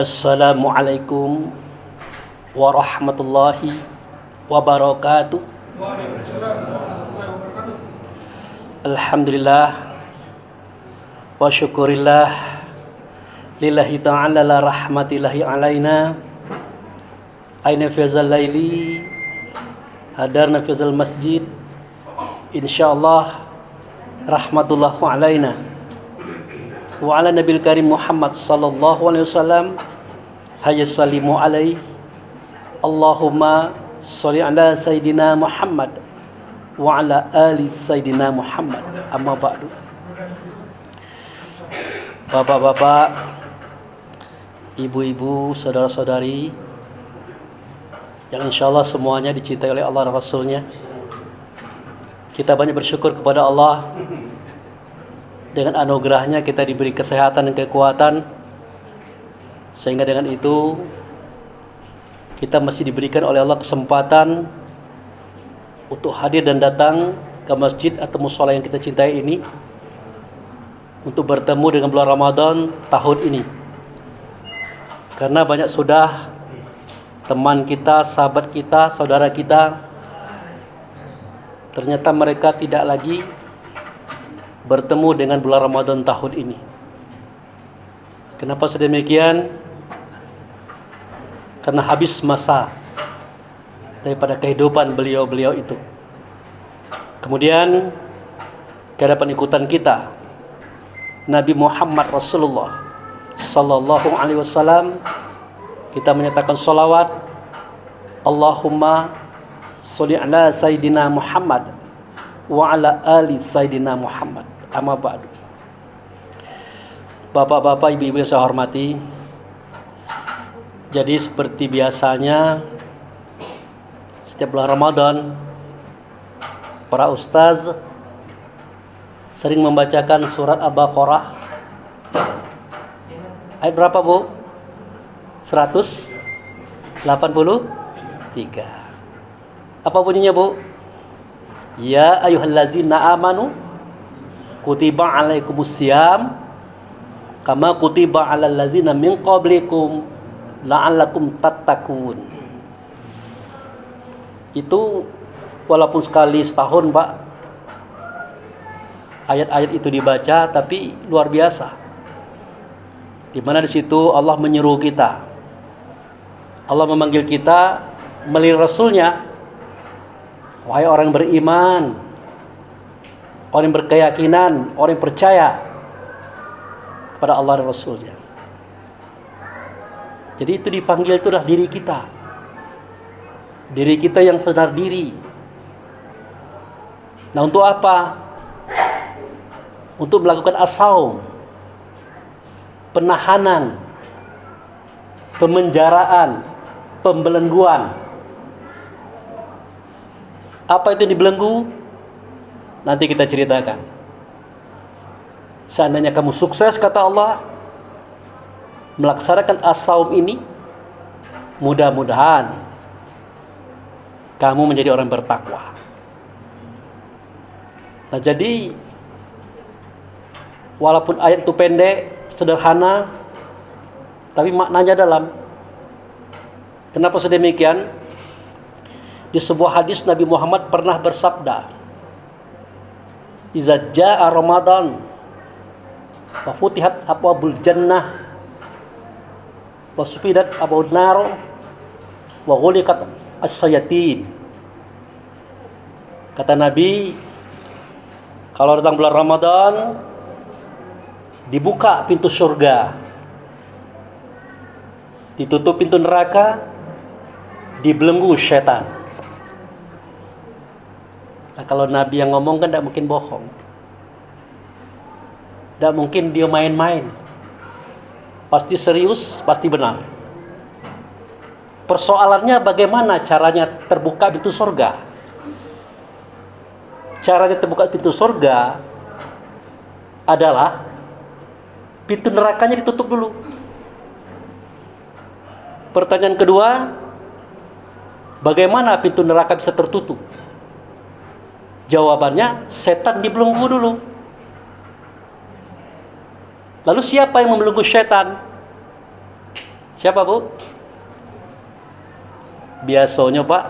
Assalamualaikum warahmatullahi wabarakatuh. Alhamdulillah wa syukurillah lillahi ta'ala la rahmatillahi alaina aina fiyazal laili hadarna fiyazal masjid insyaallah rahmatullahu alaina wa ala nabil karim Muhammad sallallahu alaihi wasallam hayya sallimu alaihi Allahumma sholli ala sayyidina Muhammad wa ala ali sayyidina Muhammad. Amma ba'du. Bapak-bapak, ibu-ibu, saudara-saudari yang insyaallah semuanya dicintai oleh Allah dan Rasulnya, kita banyak bersyukur kepada Allah. Dengan anugerahnya kita diberi kesehatan dan kekuatan, sehingga dengan itu kita masih diberikan oleh Allah kesempatan untuk hadir dan datang ke masjid atau mushola yang kita cintai ini untuk bertemu dengan bulan Ramadan tahun ini. Karena banyak sudah teman kita, sahabat kita, saudara kita, ternyata mereka tidak lagi bertemu dengan bulan Ramadan tahun ini. Kenapa sedemikian? Karena habis masa daripada kehidupan beliau-beliau itu. Kemudian kehadapan ikutan kita Nabi Muhammad Rasulullah sallallahu alaihi wasallam, kita menyatakan salawat, Allahumma sholli ala sayyidina Muhammad wa ala ali sayyidina Muhammad. Amma ba'du. Bapak-bapak, ibu-ibu yang saya hormati, jadi seperti biasanya setiap bulan Ramadan para ustaz sering membacakan surat Al-Baqarah. Ayat berapa, Bu? 183. Apa bunyinya, Bu? Ya ayyuhallazina amanu kutiba alaikumusiyam kama kutiba alal ladzina min qablikum la'allakum tattaqun. Itu walaupun sekali setahun, Pak, ayat-ayat itu dibaca, tapi luar biasa. Di mana di situ Allah menyeru kita. Allah memanggil kita melalui Rasulnya. Wahai orang beriman, orang yang berkeyakinan, orang yang percaya kepada Allah dan Rasulnya. Jadi itu dipanggil, itu adalah diri kita. Diri kita yang sadar diri. Nah, untuk apa? Untuk melakukan as-saum, penahanan, pemenjaraan, pembelengguan. Apa itu dibelenggu? Nanti kita ceritakan. Seandainya kamu sukses, kata Allah, melaksanakan as-saum ini, mudah-mudahan kamu menjadi orang bertakwa. Nah, jadi walaupun ayat itu pendek, sederhana, tapi maknanya dalam. Kenapa sedemikian? Di sebuah hadis Nabi Muhammad pernah bersabda, "Iza jaa Ramadan wa futihat abwabul jannah wa sufidat abwabun nar wa ghuliqat as-sayatin." Kata Nabi, kalau datang bulan Ramadan, dibuka pintu surga, ditutup pintu neraka, dibelenggu setan. Nah, kalau Nabi yang ngomong kan tidak mungkin bohong. Tidak mungkin dia main-main. Pasti serius, pasti benar. Persoalannya bagaimana caranya terbuka pintu surga. Caranya terbuka pintu surga adalah pintu nerakanya ditutup dulu. Pertanyaan kedua, bagaimana pintu neraka bisa tertutup? Jawabannya, setan dibelenggu dulu. Lalu siapa yang membelenggu setan? Siapa Bu? Biasanya Pak,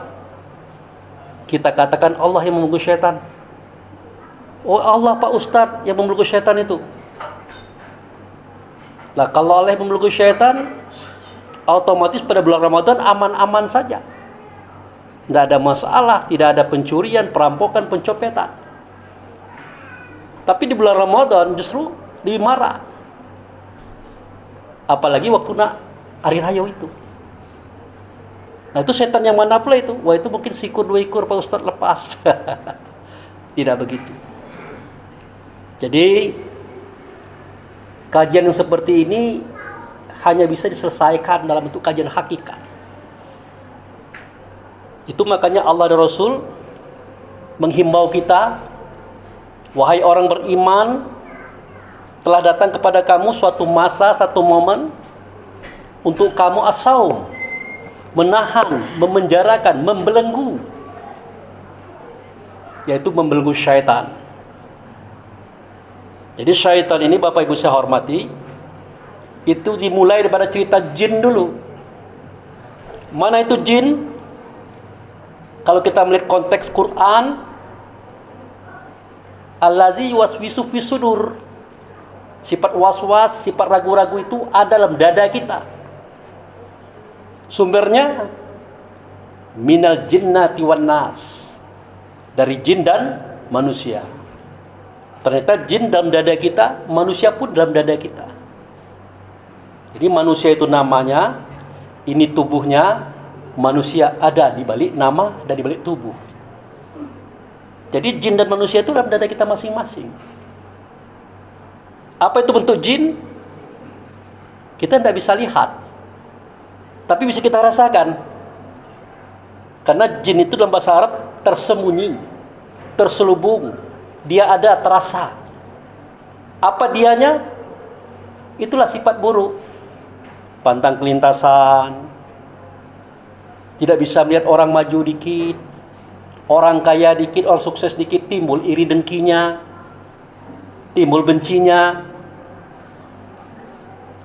kita katakan Allah yang membelenggu syaitan. Oh Allah Pak Ustadz yang membelenggu syaitan itu. Nah kalau Allah yang membelenggu syaitan, otomatis pada bulan Ramadan aman-aman saja. Tidak ada masalah, tidak ada pencurian, perampokan, pencopetan. Tapi di bulan Ramadan justru lebih marah. Apalagi waktu hari raya itu. Nah itu setan yang mana pula itu? Wah itu mungkin sikur 2 ekor Pak Ustadz lepas. Tidak begitu. Jadi kajian yang seperti ini hanya bisa diselesaikan dalam bentuk kajian hakikat. Itu makanya Allah dan Rasul menghimbau kita, wahai orang beriman, telah datang kepada kamu suatu masa, satu momen untuk kamu as-saum, menahan, memenjarakan, membelenggu, yaitu membelenggu syaitan. Jadi syaitan ini Bapak Ibu saya hormati, itu dimulai daripada cerita jin dulu. Mana itu jin? Kalau kita melihat konteks Quran, allazi waswisu fi sudur, sifat was-was, sifat ragu-ragu itu ada dalam dada kita. Sumbernya minal jinnati wan nas, dari jin dan manusia. Ternyata jin dalam dada kita, manusia pun dalam dada kita. Jadi manusia itu namanya, ini tubuhnya, manusia ada di balik nama dan di balik tubuh. Jadi jin dan manusia itu dalam dada kita masing-masing. Apa itu bentuk jin? Kita tidak bisa lihat, tapi bisa kita rasakan. Karena jin itu dalam bahasa Arab tersembunyi, terselubung, dia ada, terasa. Apa dianya? Itulah sifat buruk. Pantang kelintasan, tidak bisa melihat orang maju dikit, orang kaya dikit, orang sukses dikit, timbul iri dengkinya, timbul bencinya.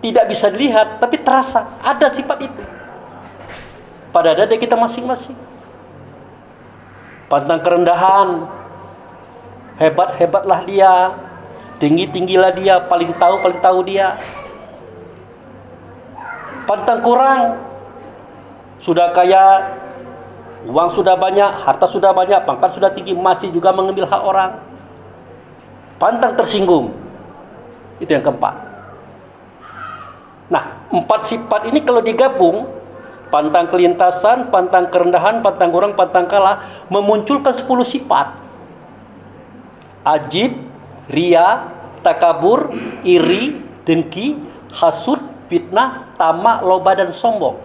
Tidak bisa dilihat, tapi terasa, ada sifat itu pada dada kita masing-masing. Pantang kerendahan, hebat-hebatlah dia, tinggi-tinggilah dia, paling tahu dia. Pantang kurang, sudah kaya, uang sudah banyak, harta sudah banyak, pangkat sudah tinggi, masih juga mengambil hak orang. Pantang tersinggung. Itu yang keempat. Nah, 4 sifat ini kalau digabung, pantang kelintasan, pantang kerendahan, pantang kurang, pantang kalah, memunculkan 10 sifat. Ajib, ria, takabur, iri, dengki, hasud, fitnah, tamak, loba, dan sombong.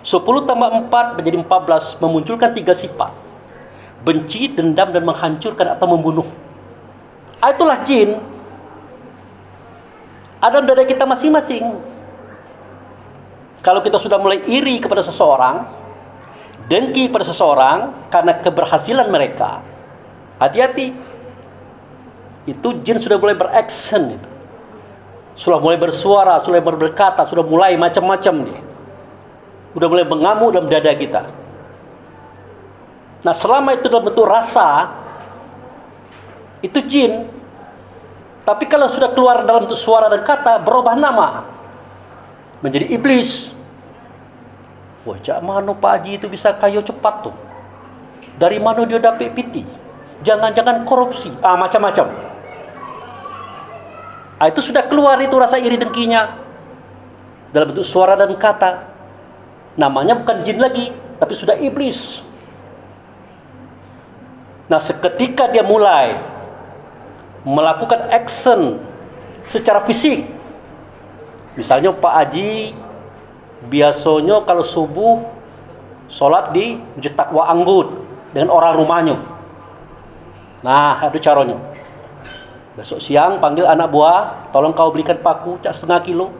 10 tambah 4 menjadi 14, memunculkan 3 sifat. Benci, dendam, dan menghancurkan atau membunuh. Itulah jin. Ada dalam dada kita masing-masing. Kalau kita sudah mulai iri kepada seseorang, dengki pada seseorang karena keberhasilan mereka, hati-hati. Itu jin sudah mulai beraction itu. Sudah mulai bersuara, sudah mulai berkata, sudah mulai macam-macam dia. Sudah mulai mengamuk dalam dada kita. Nah, selama itu dalam bentuk rasa, itu jin. Tapi kalau sudah keluar dalam bentuk suara dan kata, berubah nama menjadi iblis. Wah, cak mana Pak Haji itu bisa kaya cepat tuh? Dari mana dia dapat piti? Jangan-jangan korupsi. Macam-macam. Itu sudah keluar itu rasa iri dengkinya dalam bentuk suara dan kata. Namanya bukan jin lagi, tapi sudah iblis. Nah, seketika dia mulai melakukan action secara fisik, misalnya Pak Haji biasanya kalau subuh sholat di Masjid Taqwa Anggut dengan orang rumahnya. Nah, itu caranya. Besok siang panggil anak buah, tolong kau belikan paku cak 0,5 kilo.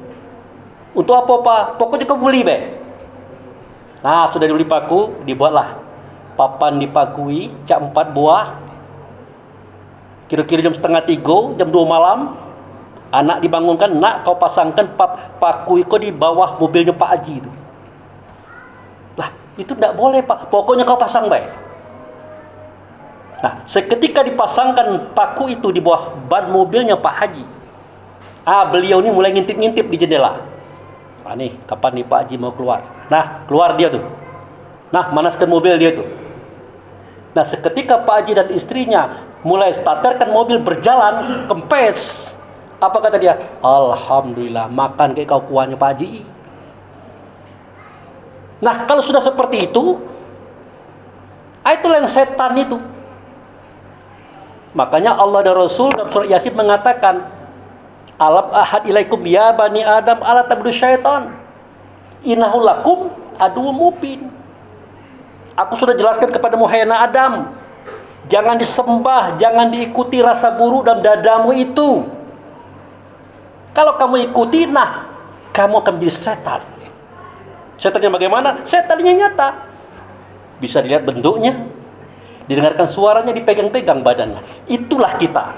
Untuk apa Pak? Pokoknya kau beli be. Nah, sudah dibeli paku, dibuatlah papan dipakui cak 4 buah. Kira-kira jam 2:30, jam 2 malam, Anak dibangunkan, nak kau pasangkan paku itu di bawah mobilnya Pak Haji itu. Lah, itu tidak boleh Pak. Pokoknya kau pasang baik. Nah, seketika dipasangkan paku itu di bawah ban mobilnya Pak Haji, beliau ini mulai ngintip-ngintip di jendela. Nih, kapan nih Pak Haji mau keluar? Nah, keluar dia tuh. Nah, manaskan mobil dia tuh. Nah, seketika Pak Haji dan istrinya mulai starterkan mobil berjalan, kempes. Apa kata dia? Alhamdulillah, makan kayak kau kuahnya Pak Haji. Nah, kalau sudah seperti itu, itulah yang setan itu. Makanya Allah dan Rasul dalam surah Yasin mengatakan, alam ahad ilaikum ya bani Adam ala ta'budu syaitan. Innahu lakum aduwwum mubin. Aku sudah jelaskan kepadamu hai anak Adam, jangan disembah, jangan diikuti rasa buruk dalam dadamu itu. Kalau kamu ikuti, nah, kamu akan menjadi setan. Setannya bagaimana? Setannya nyata. Bisa dilihat bentuknya, didengarkan suaranya, dipegang-pegang badannya. Itulah kita.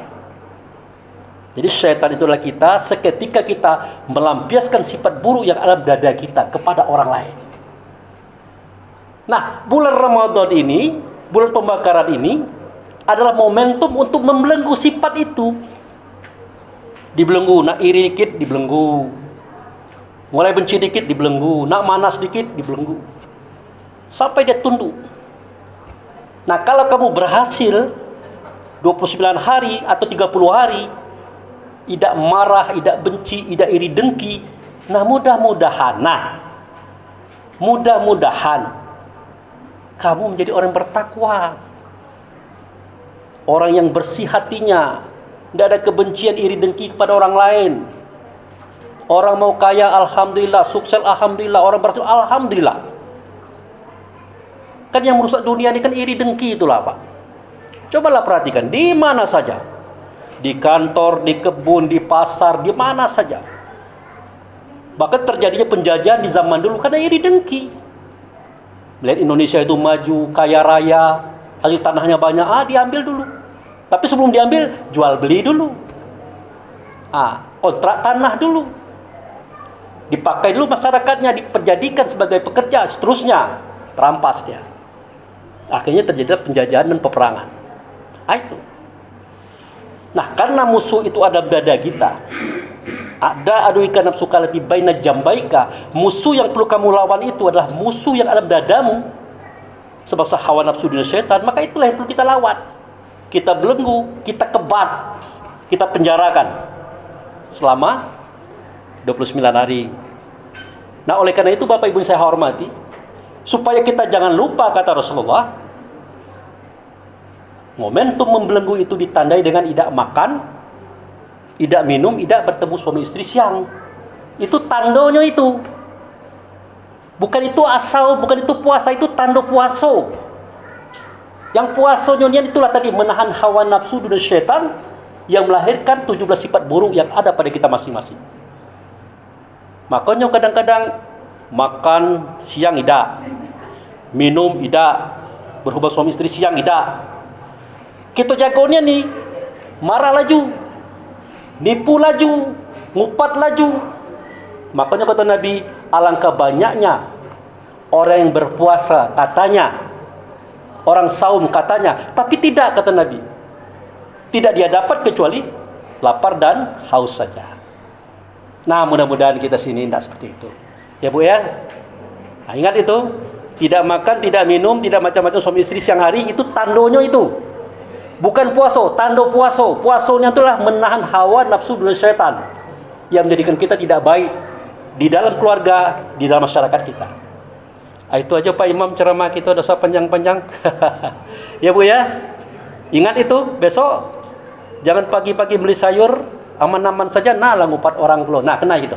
Jadi syaitan itulah kita seketika kita melampiaskan sifat buruk yang ada dalam dada kita kepada orang lain. Nah, bulan Ramadan ini, bulan pembakaran ini adalah momentum untuk membelenggu sifat itu. Dibelenggu, nak iri dikit dibelenggu. Mulai benci dikit dibelenggu, nak manas dikit dibelenggu. Sampai dia tunduk. Nah, kalau kamu berhasil 29 hari atau 30 hari tidak marah, tidak benci, tidak iri dengki, nah mudah-mudahan kamu menjadi orang bertakwa, orang yang bersih hatinya, tidak ada kebencian, iri dengki kepada orang lain. Orang mau kaya, alhamdulillah. Sukses, alhamdulillah. Orang berhasil, alhamdulillah. Kan yang merusak dunia ini kan iri dengki itulah Pak. Cobalah perhatikan, di mana saja, di kantor, di kebun, di pasar, di mana saja. Bahkan terjadinya penjajahan di zaman dulu karena iri dengki. Melihat Indonesia itu maju, kaya raya, hasil tanahnya banyak, diambil dulu. Tapi sebelum diambil, jual beli dulu. Kontrak tanah dulu. Dipakai dulu masyarakatnya, diperjadikan sebagai pekerja, seterusnya terampas dia. Akhirnya terjadi penjajahan dan peperangan. Itu. Nah, karena musuh itu ada di dada kita. Ada aduika nafsuka lati baina jambaika. Musuh yang perlu kamu lawan itu adalah musuh yang ada di dadamu. Sebab hawa nafsu dunia syaitan, maka itulah yang perlu kita lawan. Kita belenggu, kita kebat, kita penjarakan selama 29 hari. Nah, oleh karena itu Bapak Ibu yang saya hormati, supaya kita jangan lupa kata Rasulullah, momentum membelenggu itu ditandai dengan tidak makan, tidak minum, tidak bertemu suami istri siang. Itu tandonya itu. Bukan itu asal, bukan itu puasa, itu tando puaso. Yang puasonya itulah tadi menahan hawa nafsu dunia syaitan yang melahirkan 17 sifat buruk yang ada pada kita masing-masing. Makanya kadang-kadang makan siang tidak, minum tidak, berhubungan suami istri siang tidak. Kita jagonya nih, marah laju, nipu laju, ngupat laju. Makanya kata Nabi, alangkah banyaknya orang yang berpuasa katanya, orang saum katanya, tapi tidak kata Nabi. Tidak dia dapat kecuali lapar dan haus saja. Nah, mudah-mudahan kita sini tidak seperti itu. Ya Bu ya. Nah, ingat itu, tidak makan, tidak minum, tidak macam-macam suami istri siang hari, itu tandonya itu. Bukan puaso, tando puaso. Puasonya itulah menahan hawa nafsu dunia syaitan yang menjadikan kita tidak baik di dalam keluarga, di dalam masyarakat kita. Itu aja Pak Imam ceramah kita, dosa panjang-panjang. Ya Bu ya. Ingat itu, besok jangan pagi-pagi beli sayur aman-aman saja, lah ngupat orang dulu. Nah, kena gitu.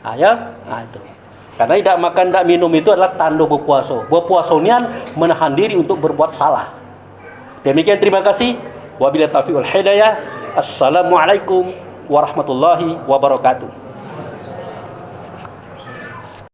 Ya. Itu. Karena tidak makan, tidak minum itu adalah tanda berpuasa. Berpuasa nian menahan diri untuk berbuat salah. Demikian, terima kasih. Wabillahi taufiq wal hidayah. Assalamualaikum warahmatullahi wabarakatuh.